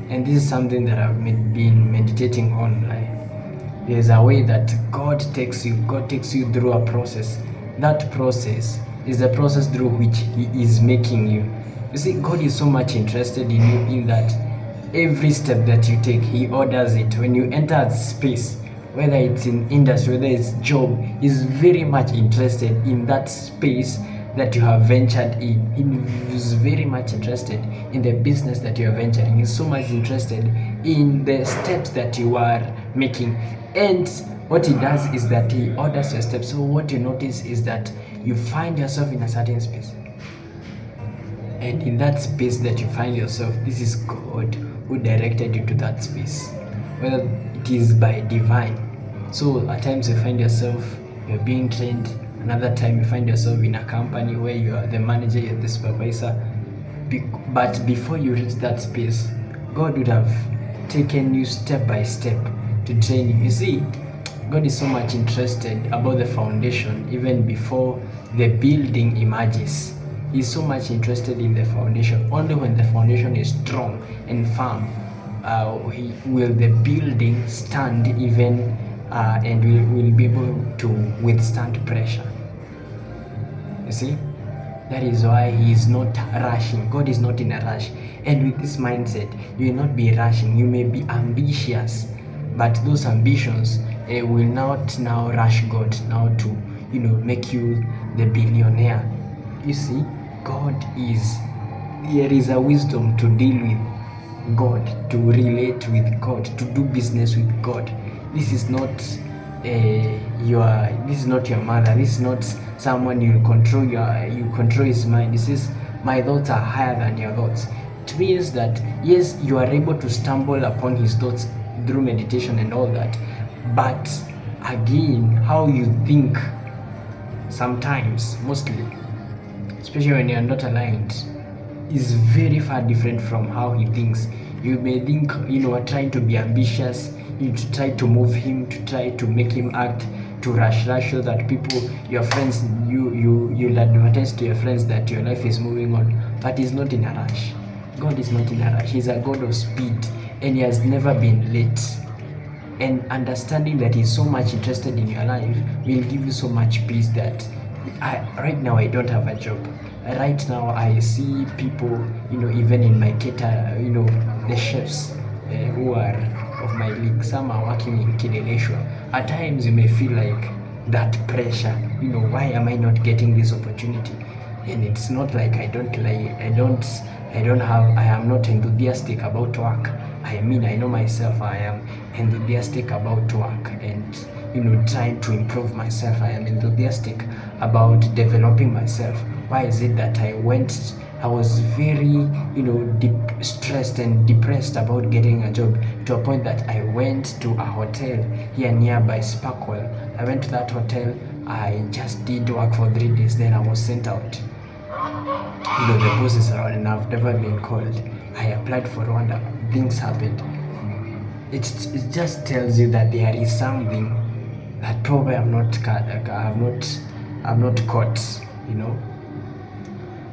And this is something that I've been meditating on. Like, there's a way that God takes you through a process. That process is the process through which He is making you. You see, God is so much interested in you in that every step that you take, He orders it. When you enter a space, whether it's in industry, whether it's job, He's very much interested in that space that you have ventured in. He is very much interested in the business that you are venturing. He's so much interested in the steps that you are making. And what He does is that He orders your steps. So what you notice is that you find yourself in a certain space. And in that space that you find yourself, this is God who directed you to that space. Whether it is by divine. So at times you find yourself, you're being trained. Another time you find yourself in a company where you are the manager, you're the supervisor. But before you reach that space, God would have taken you step by step to train you. You see, God is so much interested about the foundation even before the building emerges. He's so much interested in the foundation. Only when the foundation is strong and firm will the building stand even and will be able to withstand pressure. You see, that is why He is not rushing. God is not in a rush. And with this mindset, you will not be rushing. You may be ambitious, but those ambitions will not now rush God now to make you the billionaire. You see, there is a wisdom to deal with God, to relate with God, to do business with God. This is not your mother. This is not someone you control his mind. This is, my thoughts are higher than your thoughts. It means that yes, you are able to stumble upon His thoughts through meditation and all that, but again, how you think sometimes, mostly, especially when you are not aligned, is very far different from how He thinks. You may think, trying to be ambitious, to try to move Him, to try to make Him act, to rush so that people, your friends, you'll advertise to your friends that your life is moving on. But He's not in a rush. God is not in a rush. He's a God of speed, and He has never been late. And understanding that He's so much interested in your life will give you so much peace that right now I don't have a job. Right now I see people, even in my cater, the chefs who are of my league. Some are working in Kileleshwa. At times you may feel like that pressure. Why am I not getting this opportunity? And it's not like I am not enthusiastic about work. I know myself. I am enthusiastic about work and trying to improve myself. I am enthusiastic about developing myself. Why is it that I was very stressed and depressed about getting a job, to a point that I went to a hotel here nearby, Sparkwell. I went to that hotel. I just did work for 3 days, then I was sent out. The boss is around and I've never been called. I applied for Rwanda. Things happened. It just tells you that there is something that probably I've not caught.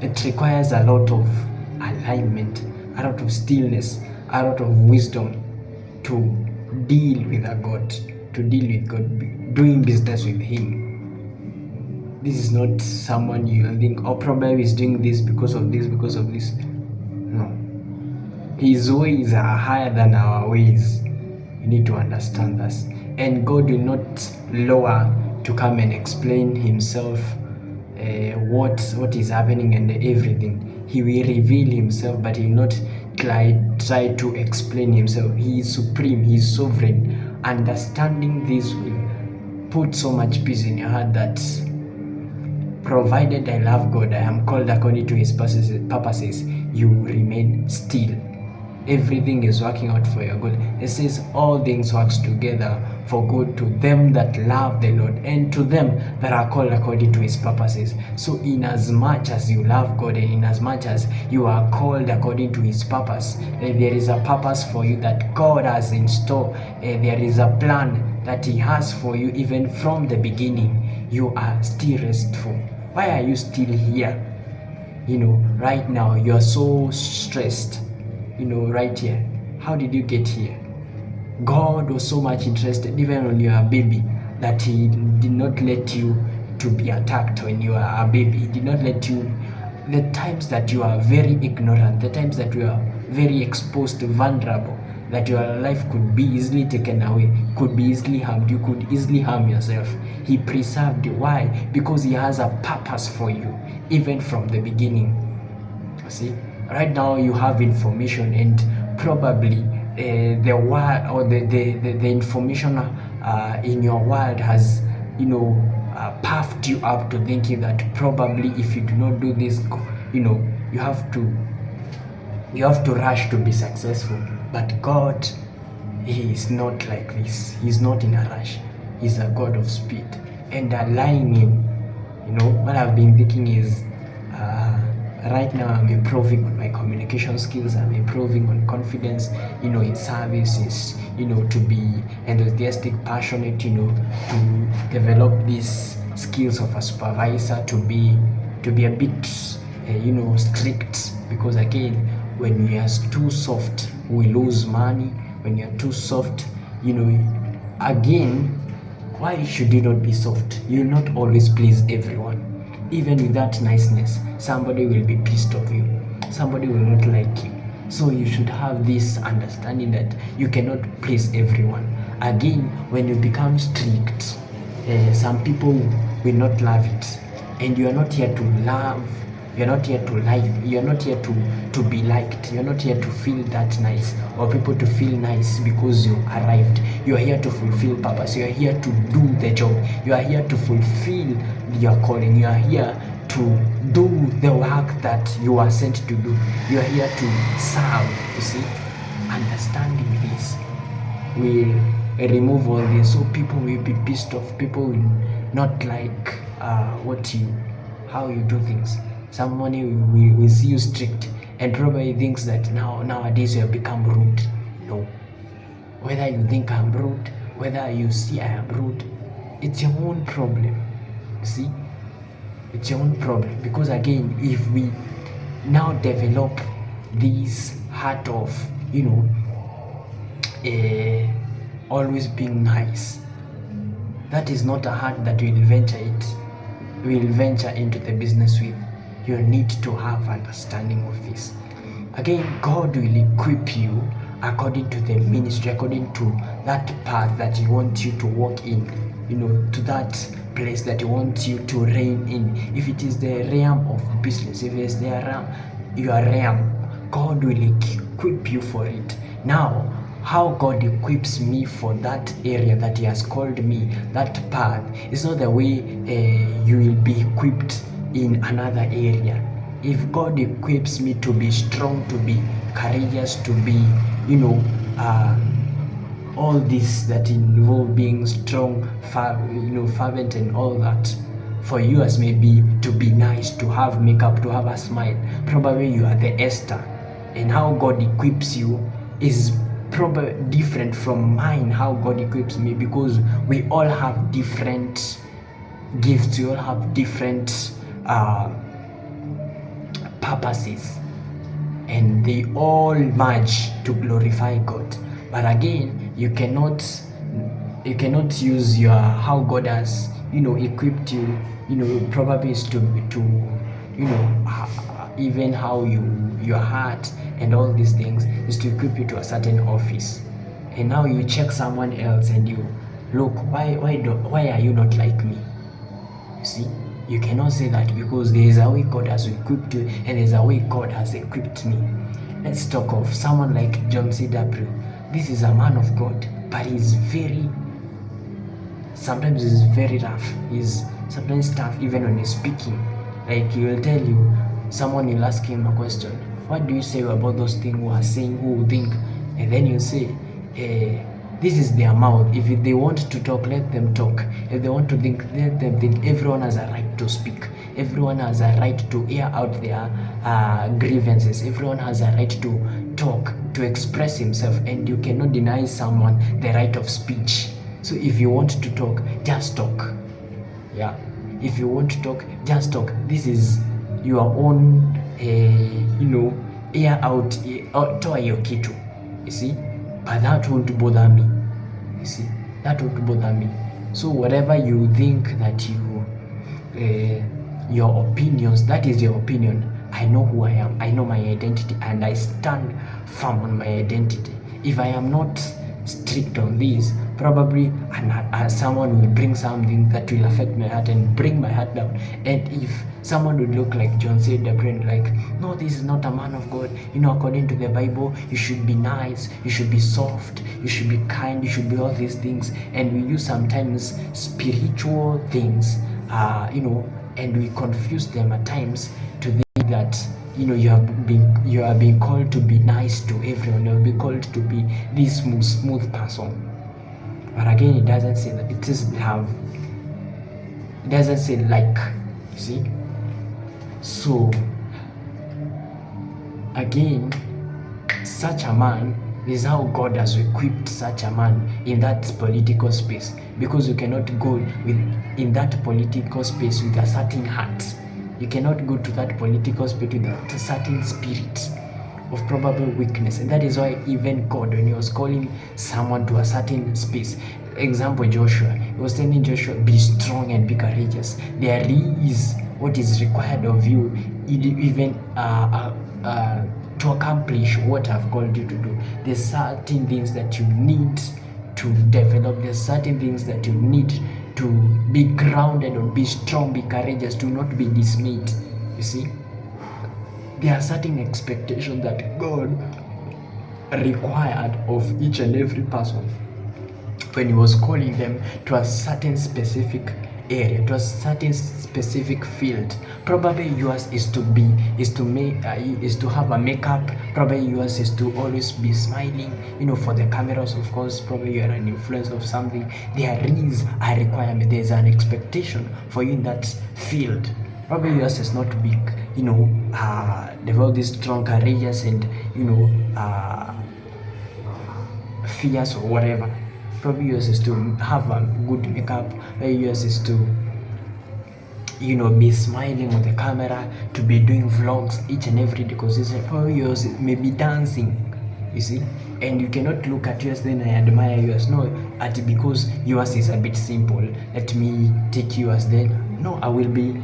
It requires a lot of alignment, a lot of stillness, a lot of wisdom to deal with God, doing business with Him. This is not someone you think, probably He's doing this because of this. No. His ways are higher than our ways. You need to understand this. And God will not lower to come and explain Himself, what is happening and everything. He will reveal Himself, but He will not try to explain Himself. He is supreme. He is sovereign. Understanding this will put so much peace in your heart that provided I love God, I am called according to His purposes, you remain still. Everything is working out for your good. It says all things works together for good to them that love the Lord and to them that are called according to His purposes. So in as much as you love God and in as much as you are called according to His purpose, there is a purpose for you that God has in store. There is a plan that He has for you even from the beginning. You are still restful. Why are you still here? Right now you are so stressed. Right here. How did you get here? God was so much interested even when you are a baby that he did not let you to be attacked when you are a baby. He did not let you, the times that you are very ignorant, the times that you are very exposed, vulnerable, that your life could be easily taken away, could be easily harmed, you could easily harm yourself. He preserved you. Why? Because he has a purpose for you, even from the beginning. See, right now you have information, and probably the world or the information in your world has, puffed you up to thinking that probably if you do not do this, you have to rush to be successful. But God, he is not like this. He's not in a rush. He's a God of speed. And aligning him, what I've been thinking is, right now I'm improving on my communication skills. I'm improving on confidence, in services, to be enthusiastic, passionate, to develop these skills of a supervisor, to be a bit, strict, because again, when we are too soft, we lose money. When you're too soft, again, why should you not be soft? You'll not always please everyone. Even with that niceness, somebody will be pissed off you. Somebody will not like you. So you should have this understanding that you cannot please everyone. Again, when you become strict, some people will not love it. And you are not here to love. You're not here to like. You're not here to be liked. You're not here to feel that nice or people to feel nice because you arrived. You are here to fulfill purpose. You are here to do the job. You are here to fulfill your calling. You are here to do the work that you are sent to do. You are here to serve. You see, understanding this will remove all this. So people will be pissed off. People will not like how you do things. Somebody will see you strict and probably thinks that nowadays you have become rude. No. Whether you think I'm rude, whether you see I am rude, it's your own problem. See? It's your own problem. Because again, if we now develop this heart of, always being nice, that is not a heart that will venture into the business with. You need to have understanding of this. Again, God will equip you according to the ministry, according to that path that He wants you to walk in, to that place that He wants you to reign in. If it is the realm of business, if it's your realm, God will equip you for it. Now, how God equips me for that area that He has called me, that path, is not the way you will be equipped in another area. If God equips me to be strong, to be courageous, to be, all this that involve being strong, fervent and all that, for you as maybe to be nice, to have makeup, to have a smile, probably you are the Esther. And how God equips you is probably different from mine, how God equips me, because we all have different gifts, we all have different purposes, and they all merge to glorify God. But again, you cannot use your how God has equipped you, probably is to even how your heart and all these things is to equip you to a certain office. And now you check someone else and you look, why are you not like me? You see, you cannot say that, because there is a way God has equipped you and there is a way God has equipped me. Let's talk of someone like John C.W. This is a man of God, but sometimes he's very rough. He's sometimes tough even when he's speaking. Like he will tell you, someone will ask him a question, what do you say about those things who are saying, who think? And then you say, this is their mouth. If they want to talk, let them talk. If they want to think, let them think. Everyone has a right to speak. Everyone has a right to air out their grievances. Everyone has a right to talk, to express himself, and you cannot deny someone the right of speech. So if you want to talk, just talk. Yeah. If you want to talk, just talk. This is your own, air out, toa hiyo kitu. you see, but that won't bother me, you see, that won't bother me. So whatever you think that your opinions, that is your opinion. I know who I am, I know my identity, and I stand firm on my identity. If I am not strict on this, probably someone will bring something that will affect my heart and bring my heart down. And if someone would look like John said, the brain, like, no, this is not a man of God, according to the Bible, you should be nice, you should be soft, you should be kind, you should be all these things. And we use sometimes spiritual things, and we confuse them at times to think that you are being called to be nice to everyone, you are being called to be this smooth person. But again, it doesn't say that. It doesn't say like, you see. So again, such a man, this is how God has equipped such a man in that political space, because you cannot go in that political space with a certain heart. You cannot go to that political space with a certain spirit of probable weakness. And that is why even God, when he was calling someone to a certain space, example Joshua, he was telling Joshua, be strong and be courageous. There is what is required of you, even to accomplish what I've called you to do. There's certain things that you need to develop. There's certain things that you need to be grounded or be strong, be courageous, to not be dismayed. You see, there are certain expectations that God required of each and every person when he was calling them to a certain specific area, to a certain specific field. Probably yours is to have a makeup. Probably yours is to always be smiling, for the cameras, of course. Probably you are an influencer of something. There is a requirement, there is an expectation for you in that field. Probably yours is not big, develop this strong, courageous, and fierce or whatever. Probably yours is to have a good makeup. Yours is to be smiling on the camera, to be doing vlogs each and every day, because probably yours may be dancing, you see. And you cannot look at yours then I admire yours. No, because yours is a bit simple, let me take yours. Then no, I will be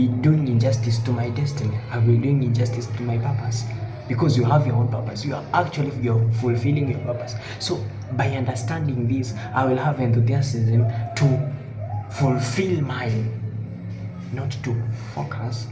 doing injustice to my destiny. I will be doing injustice to my purpose, because you have your own purpose. You're fulfilling your purpose. So by understanding this, I will have enthusiasm to fulfill mine, not to focus